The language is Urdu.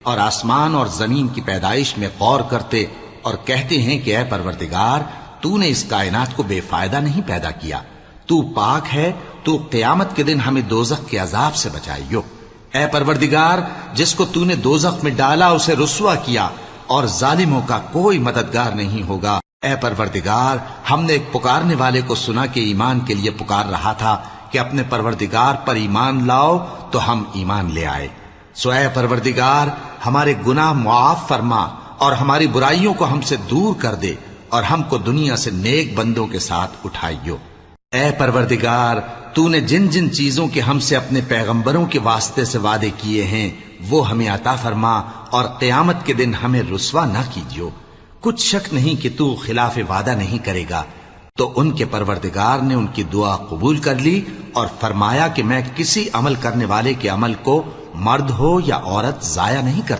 اور آسمان اور زمین کی پیدائش میں غور کرتے اور کہتے ہیں کہ اے پروردگار تو نے اس کائنات کو بے فائدہ نہیں پیدا کیا، تو پاک ہے، تو قیامت کے دن ہمیں دوزخ کے عذاب سے بچائیو۔ اے پروردگار جس کو تو نے دوزخ میں ڈالا اسے رسوا کیا، اور ظالموں کا کوئی مددگار نہیں ہوگا۔ اے پروردگار ہم نے ایک پکارنے والے کو سنا کہ ایمان کے لیے پکار رہا تھا کہ اپنے پروردگار پر ایمان لاؤ، تو ہم ایمان لے آئے۔ سو اے پروردگار ہمارے گناہ معاف فرما اور ہماری برائیوں کو ہم سے دور کر دے، اور ہم کو دنیا سے نیک بندوں کے ساتھ اٹھائیو۔ اے پروردگار تو نے جن جن چیزوں کے ہم سے اپنے پیغمبروں کے واسطے سے وعدے کیے ہیں وہ ہمیں عطا فرما، اور قیامت کے دن ہمیں رسوا نہ کیجیو۔ کچھ شک نہیں کہ تو خلاف وعدہ نہیں کرے گا۔ تو ان کے پروردگار نے ان کی دعا قبول کر لی اور فرمایا کہ میں کسی عمل کرنے والے کے عمل کو مرد ہو یا عورت ضائع نہیں کرتا۔